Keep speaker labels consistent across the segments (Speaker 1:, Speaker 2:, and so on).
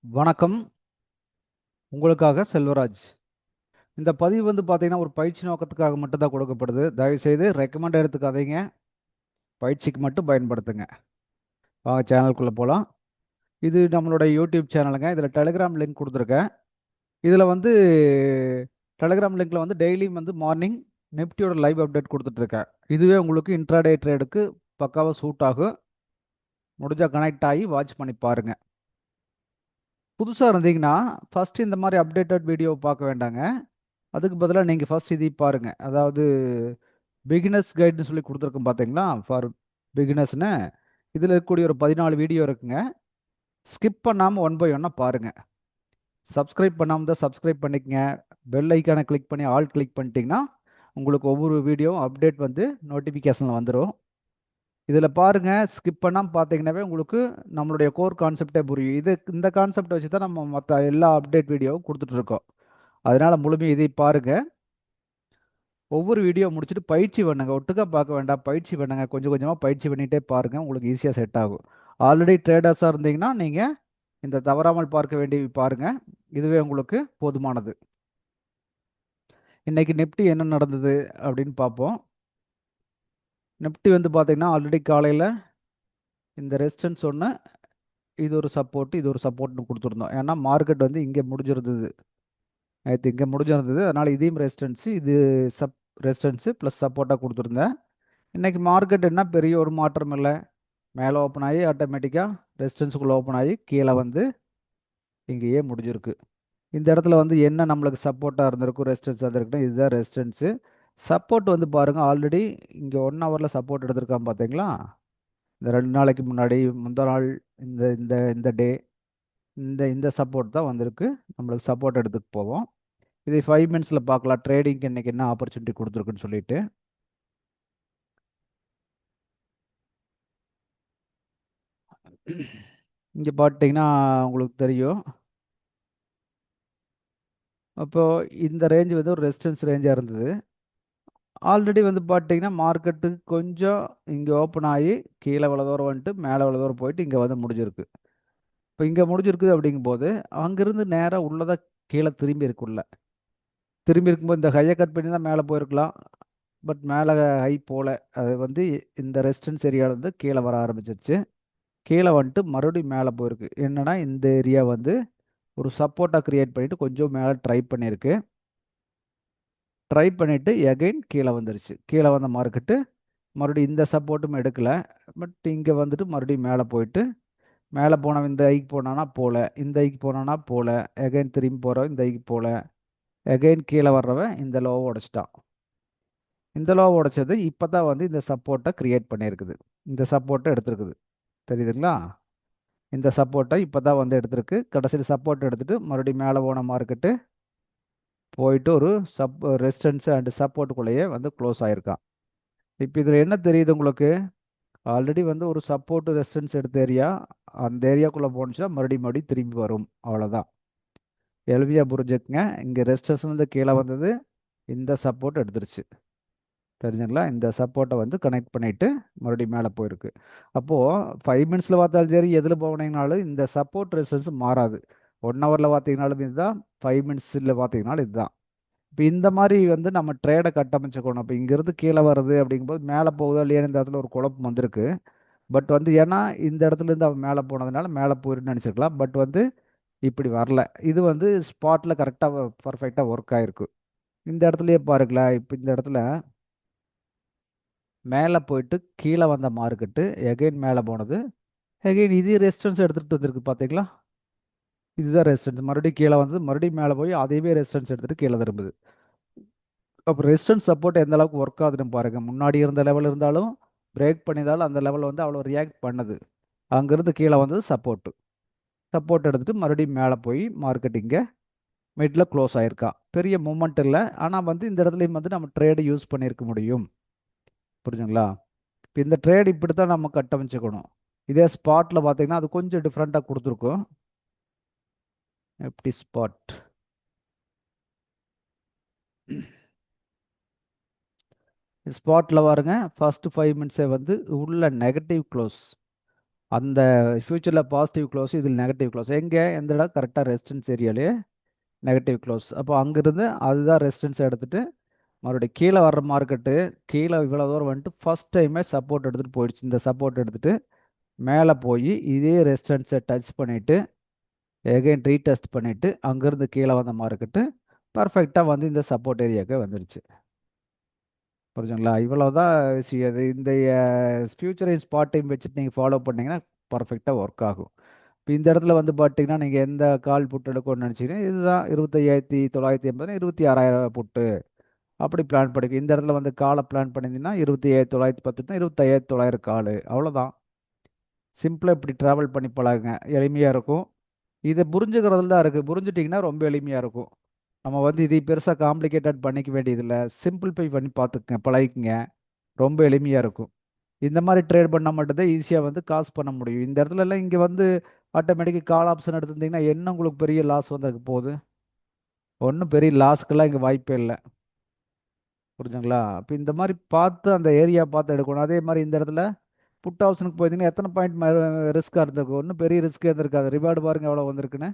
Speaker 1: வணக்கம். உங்களுக்காக செல்வராஜ். இந்த பதிவு பார்த்தீங்கன்னா, ஒரு பயிற்சி நோக்கத்துக்காக மட்டும் தான் கொடுக்கப்படுது. தயவுசெய்து ரெக்கமெண்ட் எடுத்துக்காதீங்க. பயிற்சிக்கு மட்டும் பயன்படுத்துங்க. வாங்க சேனலுக்குள்ள போலாம். இது நம்மளோட யூடியூப் சேனலுங்க. இதில டெலிகிராம் லிங்க் குடுத்துருக்கேன். இதில டெலிகிராம் லிங்க்ல டெய்லியும் மார்னிங் நிஃப்டியோட லைவ் அப்டேட் குடுத்துட்டுருக்கேன். இதுவே உங்களுக்கு இன்ட்ராடே ட்ரேடுக்கு பக்காவா சூட் ஆகும். முடிஞ்சா கனெக்ட் ஆகி வாட்ச் பண்ணி பாருங்க. புதுசா இருந்தீங்கன்னா, ஃபர்ஸ்ட் இந்த மாரி அப்டேட்டட் வீடியோவ பார்க்க வேண்டாங்க. அதுக்கு பதிலா நீங்க ஃபர்ஸ்ட் இதை பாருங்க. அதாவது பிகினர்ஸ் கைடுன்னு சொல்லி குடுத்துருக்கோம் பார்த்தீங்களா? ஃபார் பிகினர்ஸ்ன்னு. இதில இருக்கக்கூடிய ஒரு 14 வீடியோ இருக்குங்க. ஸ்கிப் பண்ணாம ஒன் பை ஒன்னா பாருங்க. சப்ஸ்கிரைப் பண்ணாம இருந்தா சப்ஸ்கிரைப் பண்ணிக்கங்க. பெல் ஐகான கிளிக் பண்ணி ஆல் கிளிக் பண்ணிட்டீங்கன்னா, உங்களுக்கு ஒவ்வொரு வீடியோவும் அப்டேட் நோட்டிஃபிகேஷன்ல வந்துரும். இதில பாருங்க, ஸ்கிப் பண்ணாம பார்த்தீங்கன்னாவே உங்களுக்கு நம்மளுடைய கோர் கான்செப்ட்டே புரியும். இந்த கான்செப்ட்ட வச்சு தான் நம்ம மத்த எல்லா அப்டேட் வீடியோவும் குடுத்துட்டு இருக்கோம். அதனால முழுமையா இதை பாருங்க. ஒவ்வொரு வீடியோ முடிச்சுட்டு பயிற்சி பண்ணுங்க. ஒட்டுக்கா பார்க்க வேண்டாம். பயிற்சி பண்ணுங்க. கொஞ்சம் கொஞ்சமா பயிற்சி பண்ணிட்டே பாருங்க. உங்களுக்கு ஈஸியா செட் ஆகும். ஆல்ரெடி ட்ரேடர்ஸா இருந்தீங்கன்னா, நீங்க இந்த தவறாமல் பார்க்க வேண்டியவை பாருங்க. இதுவே உங்களுக்கு போதுமானது. இன்னைக்கு நிஃப்டி என்ன நடந்தது அப்படின்னு பார்ப்போம். நிஃப்டி பார்த்தீங்கன்னா, ஆல்ரெடி காலையில இந்த ரெசிஸ்டன்ஸ் ஒண்ணு, இது ஒரு சப்போர்ட், இது ஒரு சப்போர்ட்ன்னு குடுத்துருந்தோம். ஏன்னா மார்க்கெட் இங்க முடிஞ்சிருந்தது. நேத்து இங்க முடிஞ்சிருந்தது. அதனால இதையும் ரெசிஸ்டன்ஸ், இது சப் ரெசிஸ்டன்ஸ் பிளஸ் சப்போர்ட்டா குடுத்துருந்தேன். இன்னைக்கு மார்க்கெட் என்ன பெரிய ஒரு மாற்றம் இல்ல. மேலே ஓப்பன் ஆகி ஆட்டோமேட்டிக்கா ரெசிஸ்டன்ஸுக்குள்ள ஓப்பன் ஆகி கீழே இங்கேயே முடிஞ்சிருக்கு. இந்த இடத்துல என்ன நம்மளுக்கு சப்போர்ட்டா இருந்திருக்கும், ரெசிஸ்டன்ஸா இருந்திருக்குன்னா இதுதான் ரெசிஸ்டன்ஸு. சப்போர்ட் பாருங்க, ஆல்ரெடி இங்க 1 ஹவர்ல சப்போர்ட் எடுத்திருக்கான் பார்த்தீங்களா? இந்த 2 நாளைக்கு முன்னாடி, முந்தா நாள், இந்த இந்த இந்த டே, இந்த சப்போர்ட் தான் வந்திருக்கு. நம்மளுக்கு சப்போர்ட் எடுத்துட்டு போவோம். இதை 5 மினிட்ஸ்ல பார்க்கலாம். ட்ரேடிங்க்கு இன்னைக்கு என்ன ஆப்பர்ச்சுனிட்டி குடுத்துருக்குன்னு சொல்லிட்டு. இங்க பார்த்தீங்கன்னா உங்களுக்கு தெரியும். அப்போ இந்த ரேஞ்ச் ஒரு ரெசிஸ்டன்ஸ் ரேஞ்சா இருந்தது. ஆல்ரெடி பார்த்தீங்கன்னா, மார்க்கெட்டு கொஞ்சம் இங்க ஓப்பன் ஆகி கீழ இவ்வளோ தூரம் மேல இவ்வளோ தூரம் போயிட்டு இங்க முடிஞ்சிருக்கு. இப்ப இங்க முடிஞ்சிருக்குது அப்படிங்கும்போது, அங்கிருந்து நேரா உள்ளதா கீழ திரும்பி இருக்கு உள்ள. திரும்பி இருக்கும்போது இந்த ஹைய கட் பண்ணி தான் மேல போயிருக்கலாம். பட் மேல ஹை போல. அது இந்த ரெசிஸ்டன்ஸ் ஏரியாலருந்து கீழ வர ஆரம்பிச்சுருச்சு. கீழ மறுபடியும் மேல போயிருக்கு. என்னன்னா, இந்த ஏரியா ஒரு சப்போர்ட்டா கிரியேட் பண்ணிட்டு கொஞ்சம் மேல ட்ரை பண்ணியிருக்கு. ட்ரை பண்ணிட்டு எகைன் கீழ வந்துருச்சு. கீழ வந்த மார்க்கெட்டு மறுபடியும் இந்த சப்போர்ட்டும் எடுக்கல. பட் இங்க மறுபடியும் மேல போயிட்டு, மேல போனவன் இந்த ஐக்கு போனானா போல, இந்த ஐக்கு போனானா போல, எகைன் திரும்பி போறவன் இந்த ஐக்கு போல, எகைன் கீழ வர்றவன் இந்த லோவ உடைச்சுட்டான். இந்த லோவ உடைச்சது இப்ப தான் இந்த சப்போர்ட்ட கிரியேட் பண்ணியிருக்குது. இந்த சப்போர்ட்ட எடுத்திருக்குது. தெரியுதுங்களா? இந்த சப்போர்ட்ட இப்ப தான் எடுத்திருக்கு. கடைசியில சப்போர்ட் எடுத்துட்டு மறுபடியும் மேல போன மார்க்கெட்டு போயிட்டு ஒரு ரெசிஸ்டன்ஸ் அண்ட் சப்போர்ட்டுக்குள்ளேயே குளோஸ் ஆயிருக்கான். இப்ப இதுல என்ன தெரியுது உங்களுக்கு? ஆல்ரெடி ஒரு சப்போர்ட் ரெசிஸ்டன்ஸ் எடுத்த ஏரியா, அந்த ஏரியாக்குள்ள போனுச்சுன்னா மறுபடியும் திரும்பி வரும். அவ்வளோதான். எல்வியா புரிஞ்சுக்குங்க. இங்க ரெசிஸ்டன்ஸ்லேருந்து கீழே வந்தது. இந்த சப்போர்ட் எடுத்துருச்சு. தெரிஞ்சுங்களா? இந்த சப்போர்ட்டை கனெக்ட் பண்ணிட்டு மறுபடியும் மேலே போயிருக்கு. அப்போ 5 மினிட்ஸ்ல பார்த்தாலும் சரி, எதுல போனீங்கனாலும் இந்த சப்போர்ட் ரெசிஸ்டன்ஸ் மாறாது. 1 ஹவர்ல பார்த்தீங்கனாலும் இதுதான், 5 மினிட்ஸ்ல பார்த்தீங்கனாலும் இதுதான். இப்போ இந்த மாதிரி நம்ம ட்ரேடை கட்டமைச்சுக்கணும். இப்போ இங்கிருந்து கீழே வருது அப்படிங்கும்போது மேலே போகுதா இல்லையான்னு இந்த இடத்துல ஒரு குழப்பம் வந்திருக்கு. பட் ஏன்னா இந்த இடத்துல இருந்து அவன் மேலே போனதுனால மேலே போயிருன்னு நினச்சிருக்கலாம். பட் இப்படி வரல. இது ஸ்பாட்ல கரெக்டாக பர்ஃபெக்டாக ஒர்க் ஆயிருக்கு. இந்த இடத்துலயே பாருங்களேன். இப்போ இந்த இடத்துல மேலே போயிட்டு கீழே வந்த மார்க்கெட்டு எகைன் மேலே போனது. எகைன் இதே ரெசிஸ்டன்ஸ் எடுத்துகிட்டு வந்திருக்கு பார்த்தீங்களா? இதுதான் ரெசிஸ்டன்ஸ். மறுபடியும் கீழே வந்தது. மறுபடியும் மேலே போய் அதையவே ரெசிஸ்டன்ஸ் எடுத்துகிட்டு கீழே திரும்புது. அப்போ ரெசிஸ்டன்ஸ் சப்போர்ட் எந்த அளவுக்கு ஒர்க் ஆகுதுன்னு பாருங்க. முன்னாடி இருந்த லெவல் இருந்தாலும் பிரேக் பண்ணியிருந்தாலும் அந்த லெவல் அவ்வளோ ரியாக்ட் பண்ணுது. அங்கேருந்து கீழே வந்தது சப்போர்ட். சப்போர்ட் எடுத்துட்டு மறுபடியும் மேலே போய் மார்க்கெட் இங்கே மிட்ல க்ளோஸ் ஆயிருக்கான். பெரிய மூமெண்ட் இல்லை. ஆனால் இந்த இடத்துலையும் நம்ம ட்ரேடு யூஸ் பண்ணியிருக்க முடியும். புரிஞ்சுங்களா? இப்போ இந்த ட்ரேட் இப்படி தான் நம்ம கட்டமைச்சுக்கணும். இதே ஸ்பாட்டில் பார்த்தீங்கன்னா அது கொஞ்சம் டிஃப்ரெண்ட்டாக கொடுத்துருக்கும். எப்படி ஸ்பாட் ஸ்பாட்டில் பாருங்க, ஃபர்ஸ்ட் 5 மினிட்ஸே உள்ள நெகட்டிவ் க்ளோஸ். அந்த ஃபியூச்சரில் பாசிட்டிவ் க்ளோஸ், இதில் நெகட்டிவ் க்ளோஸ். எங்கே எந்த இடம் கரெக்டாக ரெசிஸ்டன்ஸ் ஏரியாலே நெகட்டிவ் க்ளோஸ். அப்போ அங்கிருந்து அதுதான் ரெசிஸ்டன்ஸ் எடுத்துட்டு மறுபடியும் கீழே வர்ற மார்க்கெட்டு கீழே இவ்வளோ தூரம் வந்துட்டு ஃபர்ஸ்ட் டைமே சப்போர்ட் எடுத்துகிட்டு போயிடுச்சு. இந்த சப்போர்ட் எடுத்துகிட்டு மேலே போய் இதே ரெசிஸ்டன்ஸை டச் பண்ணிவிட்டு எகைன் ரீடெஸ்ட் பண்ணிவிட்டு அங்கேருந்து கீழே வந்த மார்க்கெட்டு பர்ஃபெக்டாக வந்து இந்த சப்போர்ட் ஏரியாவுக்கு வந்துடுச்சு. புரிஞ்சுங்களா? இவ்வளோதான் விஷயம். அது இந்த ஃபியூச்சரைஸ் ஸ்பாட் டைம் வச்சுட்டு நீங்கள் ஃபாலோ பண்ணீங்கன்னா பர்ஃபெக்டாக ஒர்க் ஆகும். இப்போ இந்த இடத்துல வந்து பார்த்தீங்கன்னா நீங்கள் எந்த கால் புட் எடுக்கணும்னு நினச்சிங்கன்னா இதுதான் 25,980 26,000 புட்டு அப்படி பிளான் பண்ணிக்க. இந்த இடத்துல வந்து காலை பிளான் பண்ணியிருந்தீங்கன்னா 27,910 25,900 கால். அவ்வளோதான். சிம்பிளாக இப்படி ட்ராவல் பண்ணி பழகுங்க, எளிமையாக இருக்கும். இதை புரிஞ்சுக்கிறதுல தான் இருக்குது. புரிஞ்சுட்டிங்கன்னா ரொம்ப எளிமையாக இருக்கும். நம்ம வந்து இதை பெருசாக காம்ப்ளிகேட்டட் பண்ணிக்க வேண்டியதில்லை. சிம்பிளிஃபை பண்ணி பார்த்துக்குங்க, பழகிக்குங்க. ரொம்ப எளிமையாக இருக்கும். இந்த மாதிரி ட்ரேட் பண்ணால் மட்டும்தான் ஈஸியாக வந்து காசு பண்ண முடியும். இந்த இடத்துல எல்லாம் இங்கே வந்து ஆட்டோமேட்டிக்காக கால் ஆப்ஷன் எடுத்திருந்தீங்கன்னா என்ன உங்களுக்கு பெரிய லாஸ் வந்திருக்கு போகுது? ஒன்றும் பெரிய லாஸ்க்கெல்லாம் இங்கே வாய்ப்பே இல்லை. புரிஞ்சுங்களா? அப்போ இந்த மாதிரி பார்த்து அந்த ஏரியா பார்த்து எடுக்கணும். அதே மாதிரி இந்த இடத்துல புட் ஆப்ஷனுக்கு போயிருந்தீங்கன்னா எத்தனை பாயிண்ட் ரிஸ்க்காக இருந்திருக்கும்? ஒன்றும் பெரிய ரிஸ்க் இருந்திருக்காது. ரிவார்டு பாருங்க எவ்வளோ வந்திருக்குன்னு.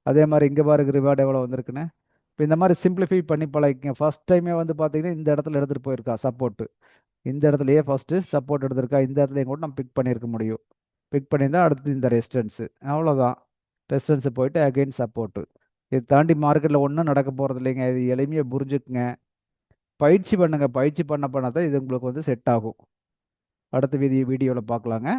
Speaker 1: அதே மாதிரி இங்கே பாருங்க ரிவார்டு எவ்வளோ வந்திருக்குன்னு. இப்போ இந்த மாதிரி சிம்பிளிஃபை பண்ணி பழகிக்கங்க. ஃபர்ஸ்ட் டைமே வந்து பார்த்தீங்கன்னா இந்த இடத்துல எடுத்துகிட்டு போயிருக்கா சப்போர்ட்டு. இந்த இடத்துலையே ஃபஸ்ட்டு சப்போர்ட் எடுத்திருக்கா. இந்த இடத்துலையும் கூட நம்ம பிக் பண்ணியிருக்க முடியும். பிக் பண்ணியிருந்தா அடுத்து இந்த ரெசிஸ்டன்ஸு. அவ்வளோதான். ரெசிஸ்டன்ஸு போயிட்டு அகைன் சப்போர்ட்டு. இது தாண்டி மார்க்கெட்டில் ஒன்றும் நடக்க போகிறது இல்லைங்க. இது எளிமையாக புரிஞ்சுக்குங்க. பயிற்சி பண்ணுங்க. பயிற்சி பண்ண பண்ண தான் இது உங்களுக்கு வந்து செட் ஆகும். அடுத்த வீடியோவில் பார்க்கலாங்க.